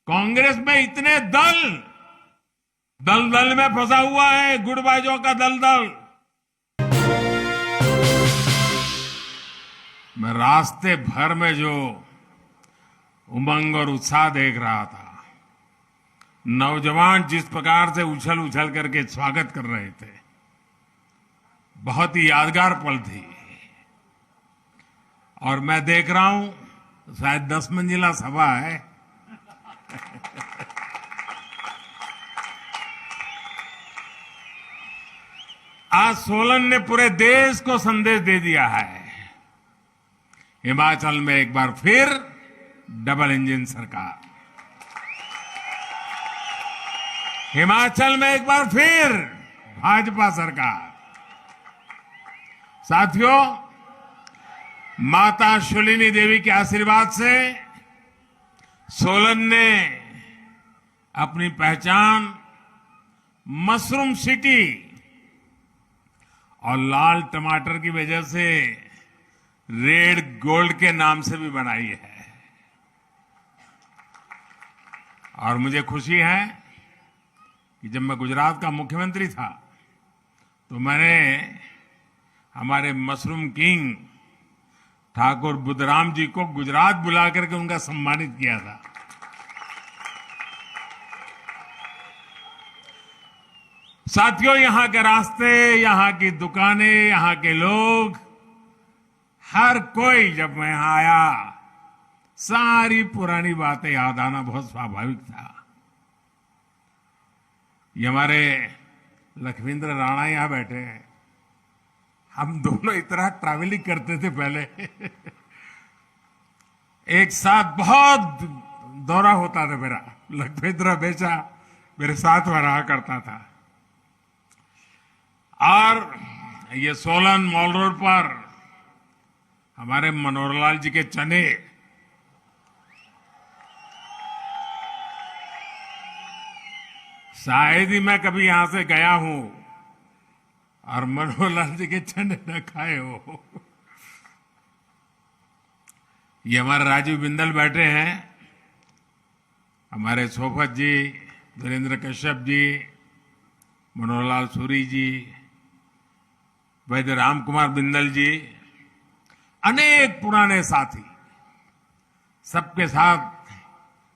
कांग्रेस में इतने दल में फंसा हुआ है, गुटबाजों का दल। मैं रास्ते भर में जो उमंग और उत्साह देख रहा था, नौजवान जिस प्रकार से उछल उछल करके स्वागत कर रहे थे, बहुत ही यादगार पल थी। और मैं देख रहा हूं, शायद 10 मंजिला सभा है। आज सोलन ने पूरे देश को संदेश दे दिया है, हिमाचल में एक बार फिर डबल इंजन सरकार, हिमाचल में एक बार फिर भाजपा सरकार। साथियों, माता शूलिनी देवी के आशीर्वाद से सोलन ने अपनी पहचान मशरूम सिटी और लाल टमाटर की वजह से रेड गोल्ड के नाम से भी बनाई है। और मुझे खुशी है कि जब मैं गुजरात का मुख्यमंत्री था तो मैंने हमारे मशरूम किंग ठाकुर बुद्धराम जी को गुजरात बुला करके उनका सम्मानित किया था। साथियों, यहां के रास्ते, यहां की दुकानें, यहां के लोग, हर कोई जब मैं यहां आया, सारी पुरानी बातें याद आना बहुत स्वाभाविक था। ये हमारे लखविंद्र राणा यहां बैठे हैं। हम दोनों इतना ट्रैवलिंग करते थे पहले। एक साथ बहुत दौरा होता था मेरा। लखविंद्र हमेशा मेरे साथ में रहा करता था। और ये सोलन मॉल रोड पर हमारे मनोहरलाल जी के चने, शायद ही मैं कभी यहां से गया हूं और मनोहरलाल जी के चने न खाए हो। ये हमारे राजीव बिंदल बैठे हैं, हमारे सोफत जी, वीरेंद्र कश्यप जी, मनोहरलाल सूरी जी, वैद्य राम कुमार बिंदल जी, अनेक पुराने साथी, सबके साथ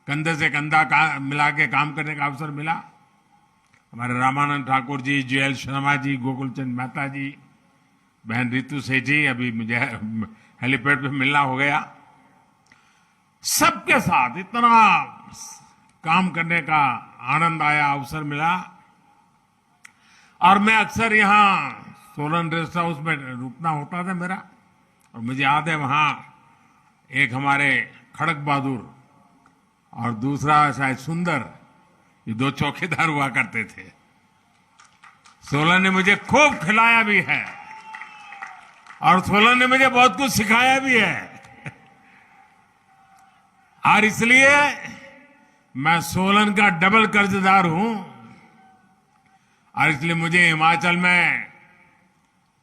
कंधे से कंधा मिला के काम करने का अवसर मिला। हमारे रामानंद ठाकुर जी, JL शर्मा जी, गोकुलचंद मेहता जी, बहन रितु सेठी, अभी मुझे हेलीपैड पे मिलना हो गया। सबके साथ इतना काम करने का आनंद आया, अवसर मिला। और मैं अक्सर यहां सोलन रेस्ट हाउस में रुकना होता था मेरा। और मुझे याद है वहां एक हमारे खड़क बहादुर और दूसरा शायद सुंदर, ये 2 चौकीदार हुआ करते थे। सोलन ने मुझे खूब खिलाया भी है और सोलन ने मुझे बहुत कुछ सिखाया भी है। और इसलिए मैं सोलन का डबल कर्जदार हूं। और इसलिए मुझे हिमाचल में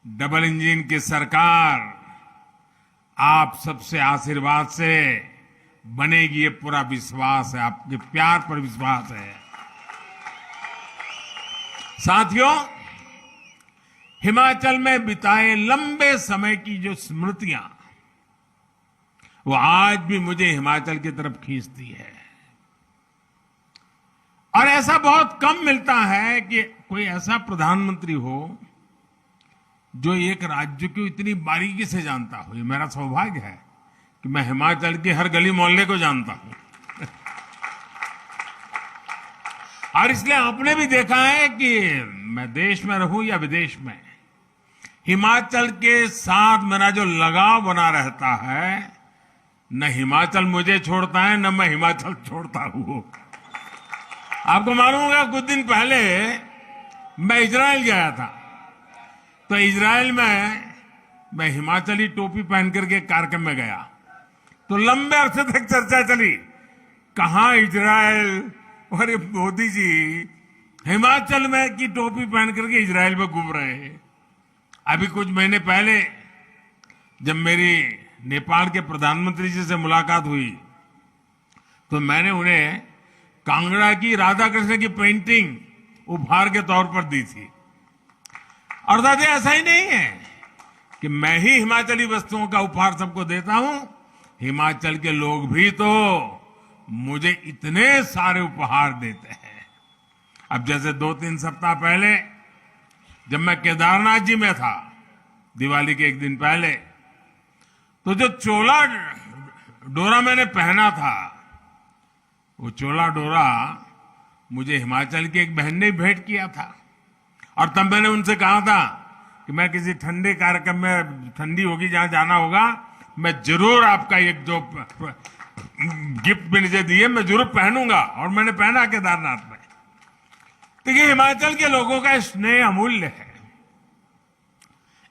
डबल इंजन की सरकार आप सबसे आशीर्वाद से बनेगी, ये पूरा विश्वास है, आपके प्यार पर विश्वास है। साथियों, हिमाचल में बिताए लंबे समय की जो स्मृतियां, वो आज भी मुझे हिमाचल की तरफ खींचती है। और ऐसा बहुत कम मिलता है कि कोई ऐसा प्रधानमंत्री हो जो एक राज्य को इतनी बारीकी से जानता हो। ये मेरा सौभाग्य है कि मैं हिमाचल के हर गली मोहल्ले को जानता हूं। और इसलिए आपने भी देखा है कि मैं देश में रहूं या विदेश में, हिमाचल के साथ मेरा जो लगाव बना रहता है, न हिमाचल मुझे छोड़ता है, न मैं हिमाचल छोड़ता हूं। आपको मालूम होगा, कुछ दिन पहले मैं इजराइल गया था। तो इजराइल में मैं हिमाचली टोपी पहन करके कार्यक्रम में गया। तो लंबे अरसे तक चर्चा चली, कहां इजराइल, और ये मोदी जी हिमाचल में की टोपी पहन करके इजराइल में घूम रहे हैं। अभी कुछ महीने पहले जब मेरी नेपाल के प्रधानमंत्री जी से मुलाकात हुई तो मैंने उन्हें कांगड़ा की राधा कृष्ण की पेंटिंग उपहार के तौर पर दी थी। और दादी ऐसा ही नहीं है कि मैं ही हिमाचली वस्तुओं का उपहार सबको देता हूं, हिमाचल के लोग भी तो मुझे इतने सारे उपहार देते हैं। अब जैसे 2-3 सप्ताह पहले जब मैं केदारनाथ जी में था, दिवाली के एक दिन पहले, तो जो चोला डोरा मैंने पहना था, वो चोला डोरा मुझे हिमाचल की एक बहन ने भेंट किया था। और तब मैंने उनसे कहा था कि मैं किसी ठंडे कार्यक्रम में, ठंडी होगी जहां जाना होगा, मैं जरूर आपका एक जो गिफ्ट मुझे दिए मैं जरूर पहनूंगा। और मैंने पहना केदारनाथ में। देखिए, हिमाचल के लोगों का स्नेह अमूल्य है।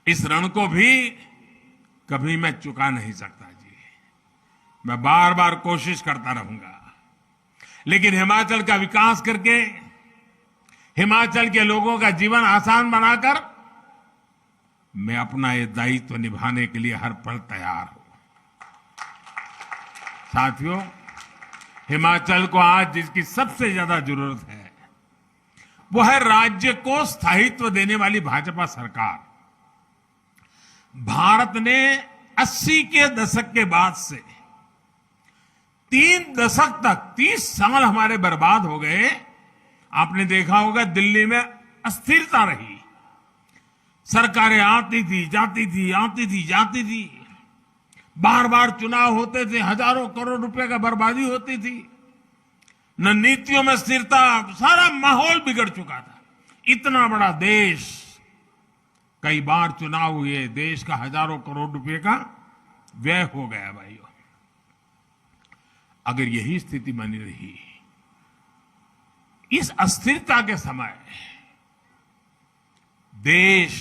इस ऋण को भी कभी मैं चुका नहीं सकता जी। मैं बार बार कोशिश करता रहूंगा, लेकिन हिमाचल का विकास करके, हिमाचल के लोगों का जीवन आसान बनाकर मैं अपना ये दायित्व निभाने के लिए हर पल तैयार हूं। साथियों, हिमाचल को आज जिसकी सबसे ज्यादा जरूरत है वो है राज्य को स्थायित्व देने वाली भाजपा सरकार। भारत ने 80 के दशक के बाद से 3 दशक तक 30 साल हमारे बर्बाद हो गए। आपने देखा होगा दिल्ली में अस्थिरता रही, सरकारें आती थी जाती थी, आती थी जाती थी, बार बार चुनाव होते थे, हजारों करोड़ रुपए का बर्बादी होती थी, न नीतियों में स्थिरता, सारा माहौल बिगड़ चुका था। इतना बड़ा देश, कई बार चुनाव हुए, देश का हजारों करोड़ रुपए का व्यय हो गया भाइयों। अगर यही स्थिति बनी रही, इस अस्थिरता के समय देश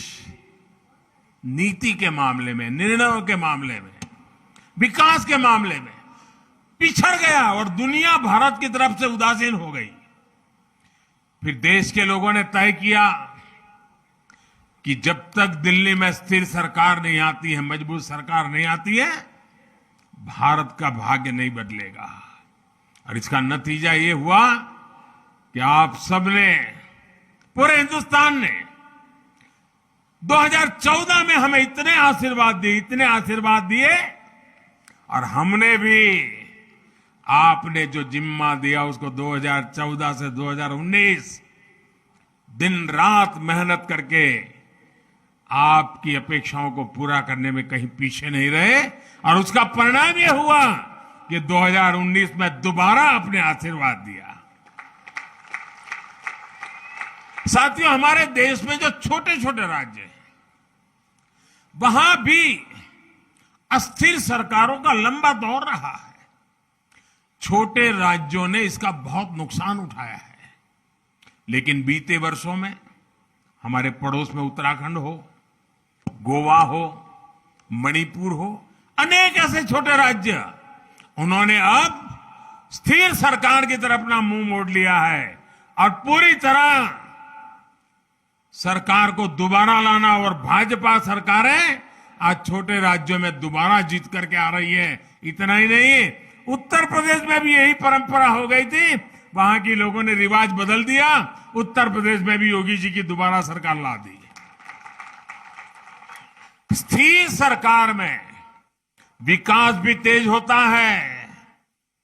नीति के मामले में, निर्णयों के मामले में, विकास के मामले में पिछड़ गया और दुनिया भारत की तरफ से उदासीन हो गई। फिर देश के लोगों ने तय किया कि जब तक दिल्ली में स्थिर सरकार नहीं आती है, मजबूत सरकार नहीं आती है, भारत का भाग्य नहीं बदलेगा। और इसका नतीजा ये हुआ कि आप सबने, पूरे हिंदुस्तान ने 2014 में हमें इतने आशीर्वाद दिए, इतने आशीर्वाद दिए, और हमने भी आपने जो जिम्मा दिया उसको 2014 से 2019 दिन रात मेहनत करके आपकी अपेक्षाओं को पूरा करने में कहीं पीछे नहीं रहे। और उसका परिणाम यह हुआ कि 2019 में दोबारा आपने आशीर्वाद दिया। साथियों, हमारे देश में जो छोटे छोटे राज्य हैं, वहां भी अस्थिर सरकारों का लंबा दौर रहा है। छोटे राज्यों ने इसका बहुत नुकसान उठाया है। लेकिन बीते वर्षों में हमारे पड़ोस में उत्तराखंड हो, गोवा हो, मणिपुर हो, अनेक ऐसे छोटे राज्य, उन्होंने अब स्थिर सरकार की तरफ अपना मुंह मोड़ लिया है और पूरी तरह सरकार को दोबारा लाना। और भाजपा सरकारें आज छोटे राज्यों में दोबारा जीत करके आ रही है। इतना ही नहीं, उत्तर प्रदेश में भी यही परंपरा हो गई थी, वहां के लोगों ने रिवाज बदल दिया, उत्तर प्रदेश में भी योगी जी की दोबारा सरकार ला दी। स्थिर सरकार में विकास भी तेज होता है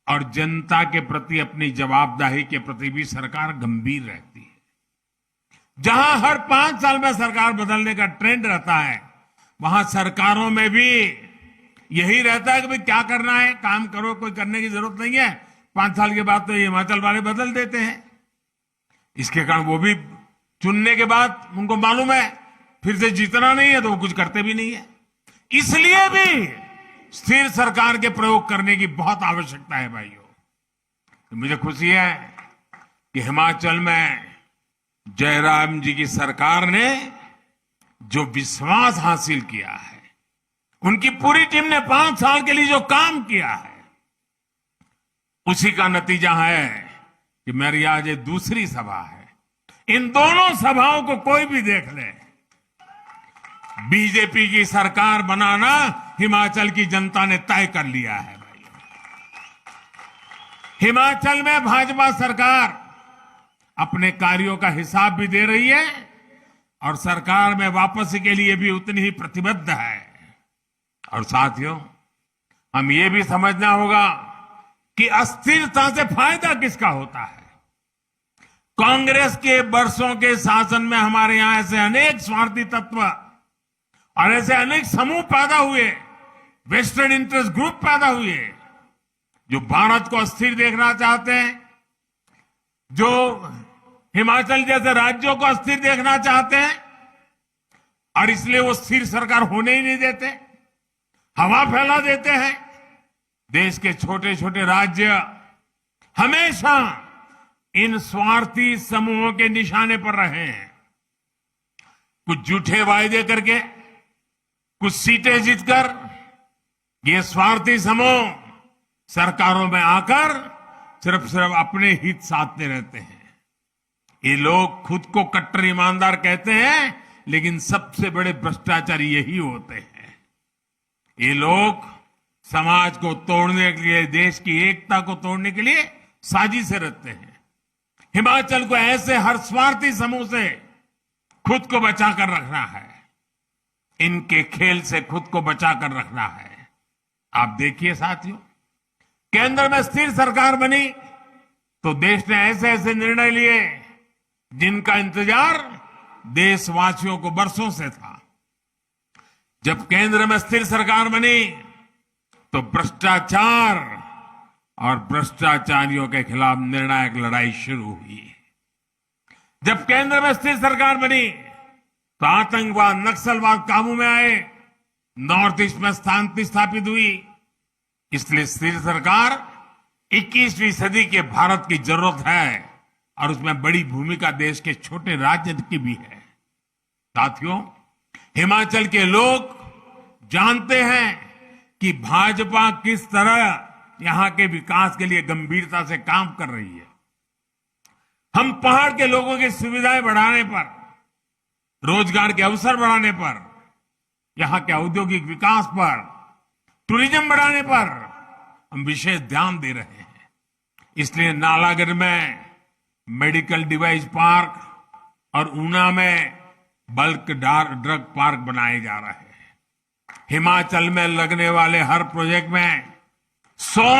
और जनता के प्रति, अपनी जवाबदेही के प्रति भी सरकार गंभीर रहती है। जहां हर 5 साल में सरकार बदलने का ट्रेंड रहता है, वहां सरकारों में भी यही रहता है कि भाई क्या करना है, काम करो, कोई करने की जरूरत नहीं है। 5 साल के बाद तो ये हिमाचल वाले बदल देते हैं। इसके कारण वो भी चुनने के बाद उनको मालूम है फिर से जीतना नहीं है, तो वो कुछ करते भी नहीं है। इसलिए भी स्थिर सरकार के प्रयोग करने की बहुत आवश्यकता है भाइयों। तो मुझे खुशी है कि हिमाचल में जयराम जी की सरकार ने जो विश्वास हासिल किया है, उनकी पूरी टीम ने 5 साल के लिए जो काम किया है, उसी का नतीजा है कि मेरी आज ये दूसरी सभा है। इन दोनों सभाओं को कोई भी देख ले, बीजेपी की सरकार बनाना हिमाचल की जनता ने तय कर लिया है भाई। हिमाचल में भाजपा सरकार अपने कार्यों का हिसाब भी दे रही है और सरकार में वापसी के लिए भी उतनी ही प्रतिबद्ध है। और साथियों, हम ये भी समझना होगा कि अस्थिरता से फायदा किसका होता है। कांग्रेस के वर्षों के शासन में हमारे यहां ऐसे अनेक स्वार्थी तत्व और ऐसे अनेक समूह पैदा हुए, वेस्टर्न इंटरेस्ट ग्रुप पैदा हुए, जो भारत को अस्थिर देखना चाहते हैं, जो हिमाचल जैसे राज्यों को अस्थिर देखना चाहते हैं और इसलिए वो स्थिर सरकार होने ही नहीं देते, हवा फैला देते हैं। देश के छोटे छोटे राज्य हमेशा इन स्वार्थी समूहों के निशाने पर रहे हैं। कुछ झूठे वायदे करके, कुछ सीटें जीतकर ये स्वार्थी समूह सरकारों में आकर सिर्फ अपने हित साधते रहते हैं। ये लोग खुद को कट्टर ईमानदार कहते हैं, लेकिन सबसे बड़े भ्रष्टाचारी यही होते हैं। ये लोग समाज को तोड़ने के लिए, देश की एकता को तोड़ने के लिए साजिशें रचते हैं। हिमाचल को ऐसे हर स्वार्थी समूह से खुद को बचाकर रखना है, इनके खेल से खुद को बचाकर रखना है। आप देखिए साथियों, केंद्र में स्थिर सरकार बनी तो देश ने ऐसे ऐसे निर्णय लिए जिनका इंतजार देशवासियों को वर्षों से था। जब केंद्र में स्थिर सरकार बनी तो भ्रष्टाचार और भ्रष्टाचारियों के खिलाफ निर्णायक लड़ाई शुरू हुई। जब केंद्र में स्थिर सरकार बनी तो आतंकवाद, नक्सलवाद काबू में आए, नॉर्थ ईस्ट में शांति स्थापित हुई। इसलिए स्थिर सरकार 21वीं सदी के भारत की जरूरत है और उसमें बड़ी भूमिका देश के छोटे राज्य की भी है। साथियों, हिमाचल के लोग जानते हैं कि भाजपा किस तरह यहां के विकास के लिए गंभीरता से काम कर रही है। हम पहाड़ के लोगों की सुविधाएं बढ़ाने पर, रोजगार के अवसर बढ़ाने पर, यहां के औद्योगिक विकास पर, टूरिज्म बढ़ाने पर हम विशेष ध्यान दे रहे हैं। इसलिए नालागढ़ में मेडिकल डिवाइस पार्क और ऊना में बल्क ड्रग पार्क बनाए जा रहे हैं। हिमाचल में लगने वाले हर प्रोजेक्ट में 100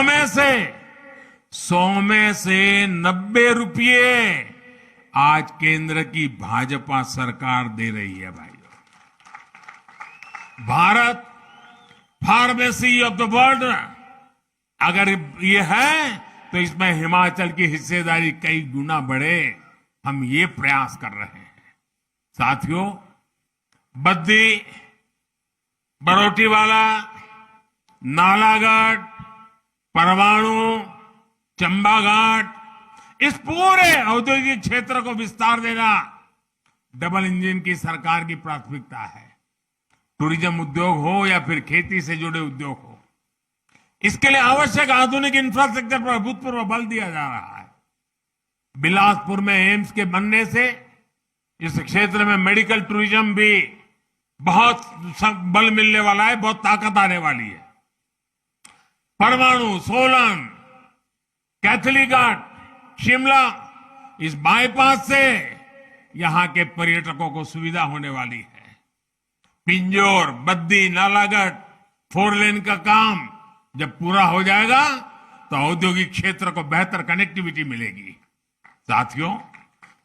में से 90 रुपये आज केंद्र की भाजपा सरकार दे रही है। भाइयों, Bharat pharmacy of the world अगर ये है तो इसमें हिमाचल की हिस्सेदारी कई गुना बढ़े, हम ये प्रयास कर रहे हैं। साथियों, बद्दी, बरोटीवाला, नालागढ़, परवाणु, चंबाघाट, इस पूरे औद्योगिक क्षेत्र को विस्तार देना डबल इंजन की सरकार की प्राथमिकता है। टूरिज्म उद्योग हो या फिर खेती से जुड़े उद्योग हो, इसके लिए आवश्यक आधुनिक इंफ्रास्ट्रक्चर पर अभूतपूर्व बल दिया जा रहा है। बिलासपुर में एम्स के बनने से इस क्षेत्र में मेडिकल टूरिज्म भी बहुत बल मिलने वाला है, बहुत ताकत आने वाली है। परमाणु, सोलन, कैथलीघाट, शिमला, इस बाईपास से यहां के पर्यटकों को सुविधा होने वाली है। पिंजौर, बद्दी, नालागढ़ 4 लेन का काम जब पूरा हो जाएगा तो औद्योगिक क्षेत्र को बेहतर कनेक्टिविटी मिलेगी। साथियों,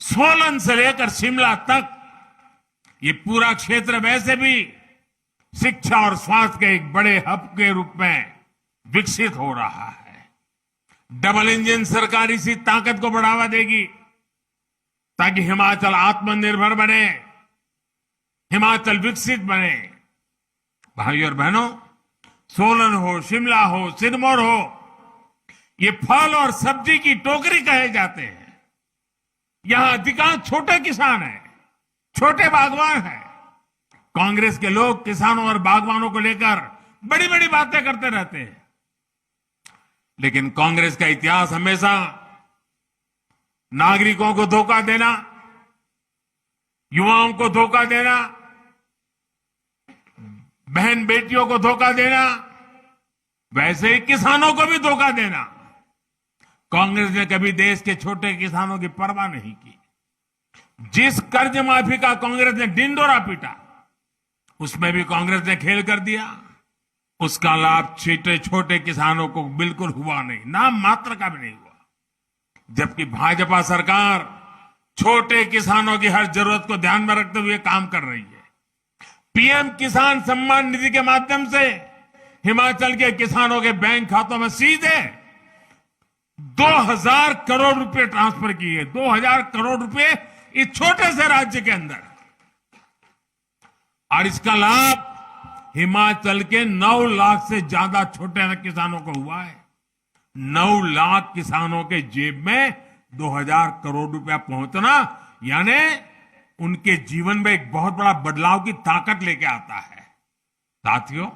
सोलन से लेकर शिमला तक ये पूरा क्षेत्र वैसे भी शिक्षा और स्वास्थ्य के एक बड़े हब के रूप में विकसित हो रहा है। डबल इंजन सरकार इसी ताकत को बढ़ावा देगी ताकि हिमाचल आत्मनिर्भर बने, हिमाचल विकसित बने। भाइयों और बहनों, सोलन हो, शिमला हो, सिरमौर हो, ये फल और सब्जी की टोकरी कहे जाते हैं। यहां अधिकांश छोटे किसान हैं, छोटे बागवान हैं। कांग्रेस के लोग किसानों और बागवानों को लेकर बड़ी बड़ी बातें करते रहते हैं, लेकिन कांग्रेस का इतिहास हमेशा नागरिकों को धोखा देना, युवाओं को धोखा देना, बहन बेटियों को धोखा देना, वैसे ही किसानों को भी धोखा देना। कांग्रेस ने कभी देश के छोटे किसानों की परवाह नहीं की। जिस कर्ज माफी का कांग्रेस ने ढिंढोरा पीटा, उसमें भी कांग्रेस ने खेल कर दिया। उसका लाभ छोटे छोटे किसानों को बिल्कुल हुआ नहीं, नाम मात्र का भी नहीं हुआ। जबकि भाजपा सरकार छोटे किसानों की हर जरूरत को ध्यान में रखते हुए काम कर रही है। पीएम किसान सम्मान निधि के माध्यम से हिमाचल के किसानों के बैंक खातों में सीधे 2000 करोड़ रुपए ट्रांसफर किए। 2000 करोड़ रुपए इस छोटे से राज्य के अंदर, और इसका लाभ हिमाचल के 9 लाख से ज्यादा छोटे किसानों को हुआ है। 9 लाख किसानों के जेब में 2000 करोड़ रुपया पहुंचना यानी उनके जीवन में एक बहुत बड़ा बदलाव की ताकत लेके आता है। साथियों,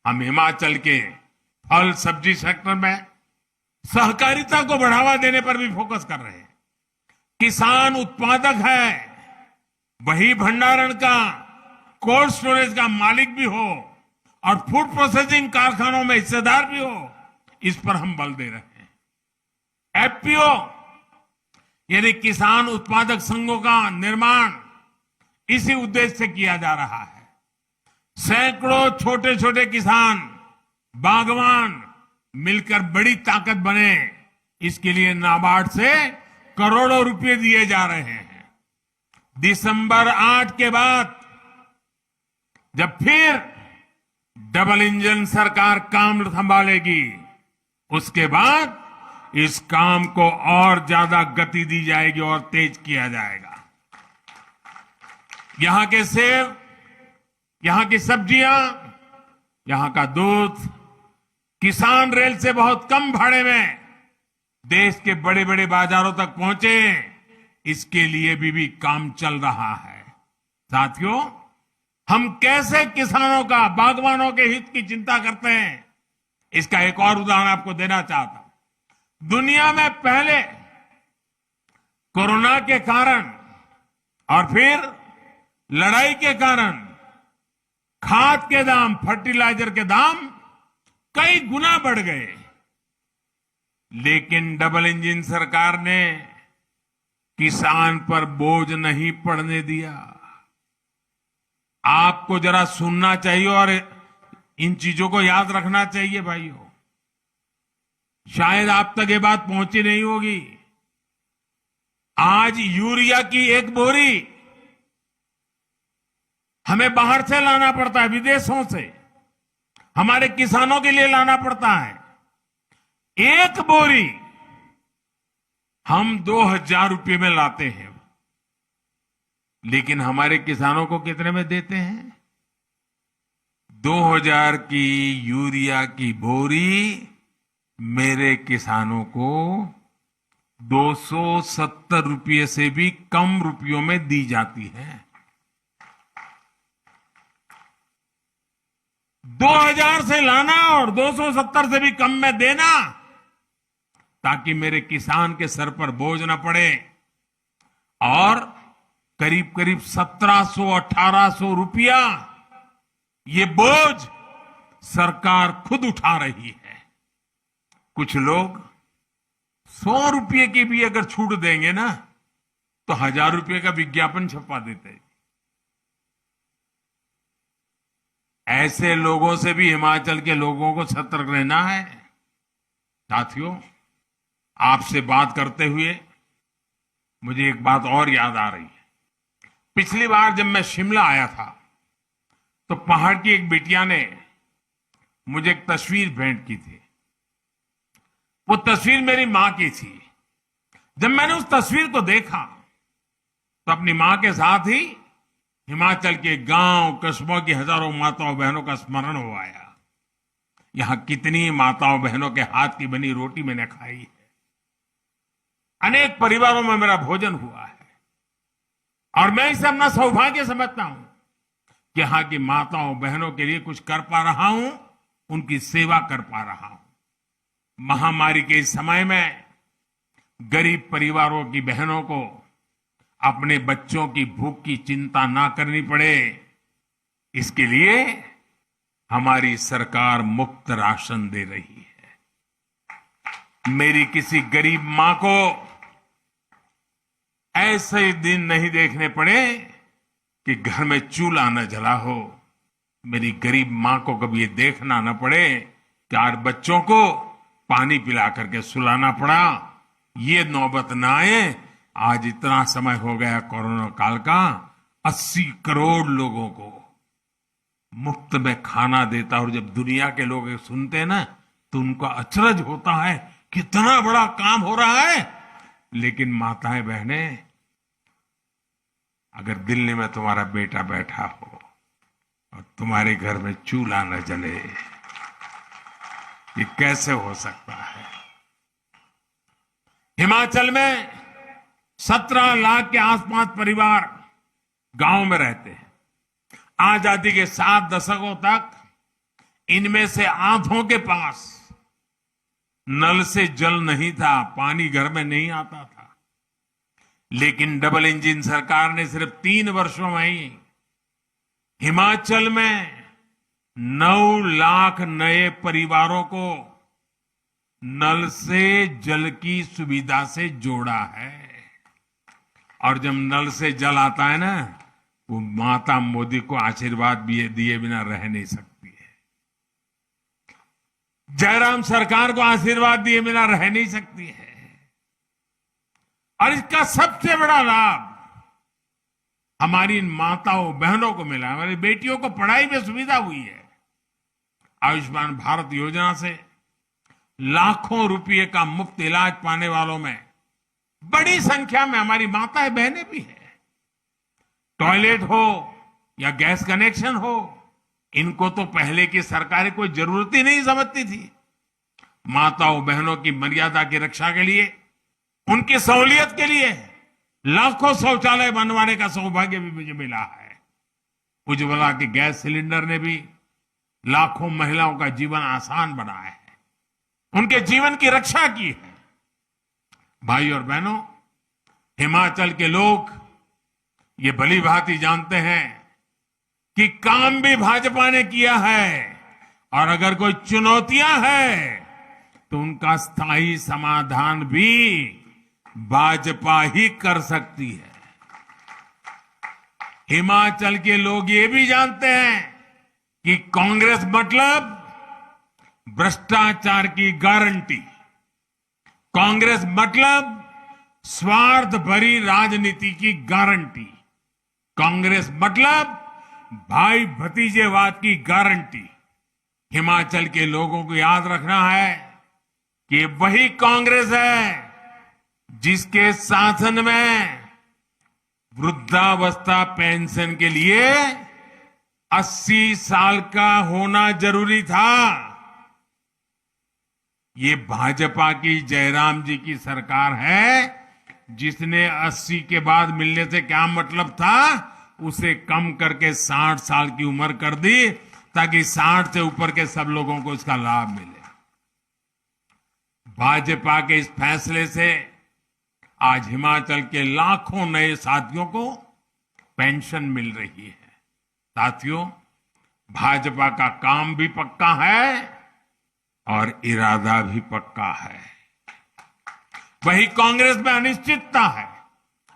हम हिमाचल के फल सब्जी सेक्टर में सहकारिता को बढ़ावा देने पर भी फोकस कर रहे हैं। किसान उत्पादक है, वही भंडारण का, कोल्ड स्टोरेज का मालिक भी हो और फूड प्रोसेसिंग कारखानों में हिस्सेदार भी हो, इस पर हम बल दे रहे हैं। एफपीओ यानी किसान उत्पादक संघों का निर्माण इसी उद्देश्य से किया जा रहा है। सैकड़ों छोटे छोटे किसान, बागवान मिलकर बड़ी ताकत बने, इसके लिए नाबार्ड से करोड़ों रुपए दिए जा रहे हैं। दिसंबर 8 के बाद जब फिर डबल इंजन सरकार काम संभालेगी, उसके बाद इस काम को और ज्यादा गति दी जाएगी और तेज किया जाएगा। यहां के सेब, यहां की सब्जियां, यहां का दूध किसान रेल से बहुत कम भाड़े में देश के बड़े बड़े बाजारों तक पहुंचे, इसके लिए भी काम चल रहा है। साथियों, हम कैसे किसानों का, बागवानों के हित की चिंता करते हैं, इसका एक और उदाहरण आपको देना चाहता हूं। दुनिया में पहले कोरोना के कारण और फिर लड़ाई के कारण खाद के दाम, फर्टिलाइजर के दाम कई गुना बढ़ गए, लेकिन डबल इंजन सरकार ने किसान पर बोझ नहीं पड़ने दिया। आपको जरा सुनना चाहिए और इन चीजों को याद रखना चाहिए भाइयों। शायद आप तक ये बात पहुंची नहीं होगी। आज यूरिया की एक बोरी हमें बाहर से लाना पड़ता है, विदेशों से हमारे किसानों के लिए लाना पड़ता है। एक बोरी हम 2000 रुपये में लाते हैं, लेकिन हमारे किसानों को कितने में देते हैं? 2000 की यूरिया की बोरी मेरे किसानों को 270 रुपये से भी कम रुपयों में दी जाती है। 2000 से लाना और 270 से भी कम में देना, ताकि मेरे किसान के सर पर बोझ न पड़े। और करीब करीब 1700-1800 रुपया ये बोझ सरकार खुद उठा रही है। कुछ लोग 100 रुपये की भी अगर छूट देंगे ना, तो 1000 रुपये का विज्ञापन छपवा देते हैं। ऐसे लोगों से भी हिमाचल के लोगों को सतर्क रहना है। साथियों, आपसे बात करते हुए मुझे एक बात और याद आ रही है। पिछली बार जब मैं शिमला आया था, तो पहाड़ की एक बिटिया ने मुझे एक तस्वीर भेंट की थी। वो तस्वीर मेरी मां की थी। जब मैंने उस तस्वीर को देखा, तो अपनी मां के साथ ही हिमाचल के गांव कस्बों की हजारों माताओं बहनों का स्मरण हो आया। यहां कितनी माताओं बहनों के हाथ की बनी रोटी मैंने खाई है। अनेक परिवारों में मेरा भोजन हुआ है, और मैं इसे अपना सौभाग्य समझता हूं कि यहां की माताओं बहनों के लिए कुछ कर पा रहा हूं, उनकी सेवा कर पा रहा हूं। महामारी के इस समय में गरीब परिवारों की बहनों को अपने बच्चों की भूख की चिंता ना करनी पड़े, इसके लिए हमारी सरकार मुफ्त राशन दे रही है। मेरी किसी गरीब मां को ऐसे दिन नहीं देखने पड़े कि घर में चूल्हा न जला हो। मेरी गरीब मां को कभी ये देखना न पड़े 4 बच्चों को पानी पिला करके सुलाना पड़ा। ये नौबत न आए। आज इतना समय हो गया कोरोना काल का, 80 करोड़ लोगों को मुफ्त में खाना देता। और जब दुनिया के लोग ये सुनते हैं ना, तो उनका अचरज होता है, कितना बड़ा काम हो रहा है। लेकिन माताएं बहनें, अगर दिल्ली में तुम्हारा बेटा बैठा हो और तुम्हारे घर में चूल्हा न जले, ये कैसे हो सकता है। हिमाचल में 17 लाख के आसपास परिवार गांव में रहते हैं। आजादी के 7 दशकों तक इनमें से आधों के पास नल से जल नहीं था, पानी घर में नहीं आता था। लेकिन डबल इंजन सरकार ने सिर्फ 3 वर्षों में ही हिमाचल में 9 लाख नए परिवारों को नल से जल की सुविधा से जोड़ा है। और जब नल से जल आता है ना, वो माता मोदी को आशीर्वाद भी दिए बिना रह नहीं सकती है। जयराम सरकार को आशीर्वाद दिए बिना रह नहीं सकती है। और इसका सबसे बड़ा लाभ हमारी माताओं बहनों को मिला। हमारी बेटियों को पढ़ाई में सुविधा हुई है। आयुष्मान भारत योजना से लाखों रुपए का मुफ्त इलाज पाने वालों में बड़ी संख्या में हमारी माताएं बहनें भी हैं। टॉयलेट हो या गैस कनेक्शन हो, इनको तो पहले की सरकारें कोई जरूरत ही नहीं समझती थी। माताओं बहनों की मर्यादा की रक्षा के लिए, उनकी सहूलियत के लिए लाखों शौचालय बनवाने का सौभाग्य भी मुझे मिला है। उज्ज्वला के गैस सिलेंडर ने भी लाखों महिलाओं का जीवन आसान बनाया है, उनके जीवन की रक्षा की है। भाई और बहनों, हिमाचल के लोग ये भली भांति जानते हैं कि काम भी भाजपा ने किया है, और अगर कोई चुनौतियां हैं तो उनका स्थायी समाधान भी भाजपा ही कर सकती है। हिमाचल के लोग ये भी जानते हैं कि कांग्रेस मतलब भ्रष्टाचार की गारंटी, कांग्रेस मतलब स्वार्थ भरी राजनीति की गारंटी, कांग्रेस मतलब भाई भतीजेवाद की गारंटी। हिमाचल के लोगों को याद रखना है कि वही कांग्रेस है जिसके शासन में वृद्धावस्था पेंशन के लिए 80 साल का होना जरूरी था। ये भाजपा की जयराम जी की सरकार है जिसने 80 के बाद मिलने से क्या मतलब था, उसे कम करके 60 साल की उम्र कर दी, ताकि 60 से ऊपर के सब लोगों को इसका लाभ मिले। भाजपा के इस फैसले से आज हिमाचल के लाखों नए साथियों को पेंशन मिल रही है। साथियों, भाजपा का काम भी पक्का है और इरादा भी पक्का है। वही कांग्रेस में अनिश्चितता है,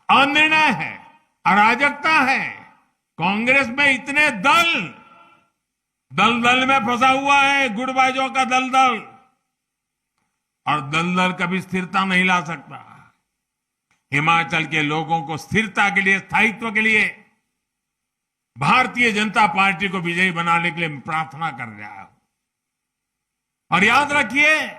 अनिर्णय है, अराजकता है। कांग्रेस में इतने दल में फंसा हुआ है, गुटबाजों का दलदल, और दलदल कभी स्थिरता नहीं ला सकता। हिमाचल के लोगों को स्थिरता के लिए, स्थायित्व के लिए भारतीय जनता पार्टी को विजयी बनाने के लिए प्रार्थना कर रहा हूं। और याद रखिए,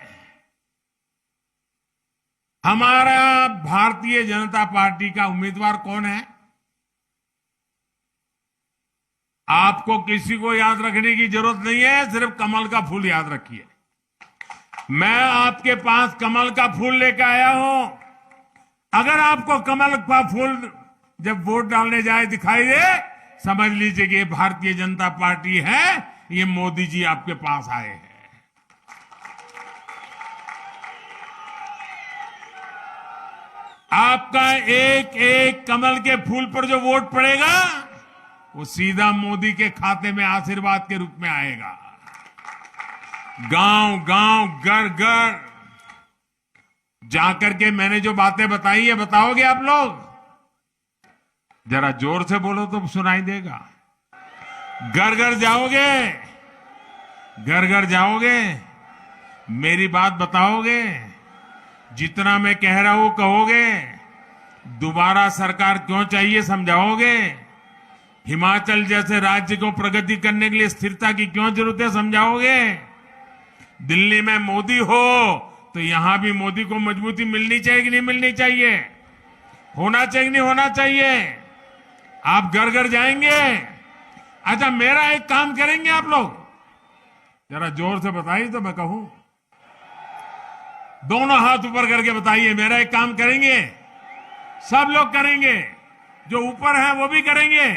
हमारा भारतीय जनता पार्टी का उम्मीदवार कौन है? आपको किसी को याद रखने की जरूरत नहीं है, सिर्फ कमल का फूल याद रखिए। मैं आपके पास कमल का फूल लेकर आया हूं। अगर आपको कमल का फूल जब वोट डालने जाए दिखाई दे, समझ लीजिए कि ये भारतीय जनता पार्टी है, ये मोदी जी आपके पास आए हैं। आपका एक एक कमल के फूल पर जो वोट पड़ेगा, वो सीधा मोदी के खाते में आशीर्वाद के रूप में आएगा। गांव गांव, घर घर जाकर के मैंने जो बातें बताई है बताओगे आप लोग? जरा जोर से बोलो तो सुनाई देगा। घर घर जाओगे? घर घर जाओगे? मेरी बात बताओगे? जितना मैं कह रहा हूं कहोगे? दोबारा सरकार क्यों चाहिए समझाओगे? हिमाचल जैसे राज्य को प्रगति करने के लिए स्थिरता की क्यों जरूरत है समझाओगे? दिल्ली में मोदी हो तो यहां भी मोदी को मजबूती मिलनी चाहिए कि नहीं मिलनी चाहिए? होना चाहिए कि नहीं होना चाहिए? आप घर घर जाएंगे? अच्छा, मेरा एक काम करेंगे आप लोग? जरा जोर से बताइए तो मैं कहूं। दोनों हाथ ऊपर करके बताइए, मेरा एक काम करेंगे? सब लोग करेंगे, जो ऊपर है वो भी करेंगे।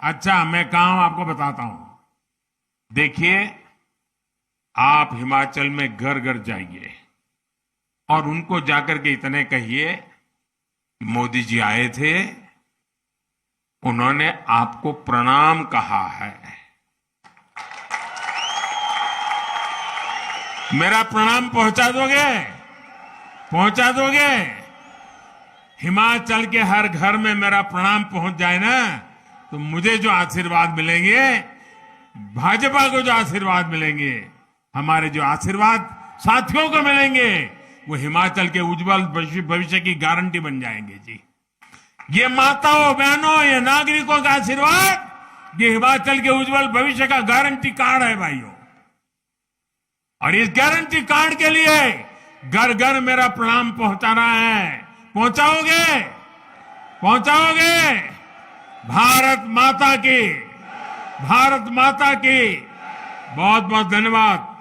अच्छा, मैं काम आपको बताता हूं। देखिए, आप हिमाचल में घर घर जाइए और उनको जाकर के इतने कहिए, मोदी जी आए थे, उन्होंने आपको प्रणाम कहा है। मेरा प्रणाम पहुंचा दोगे? पहुंचा दोगे? हिमाचल के हर घर में मेरा प्रणाम पहुंच जाए ना, तो मुझे जो आशीर्वाद मिलेंगे, भाजपा को जो आशीर्वाद मिलेंगे, हमारे जो आशीर्वाद साथियों को मिलेंगे, वो हिमाचल के उज्जवल भविष्य की गारंटी बन जाएंगे जी। ये माताओं बहनों, ये नागरिकों का आशीर्वाद, ये हिमाचल के उज्जवल भविष्य का गारंटी कार्ड है भाइयों। और इस गारंटी कार्ड के लिए घर घर मेरा प्रणाम पहुंचाना है। पहुंचाओगे? पहुंचाओगे? भारत माता की, भारत माता की। बहुत बहुत धन्यवाद।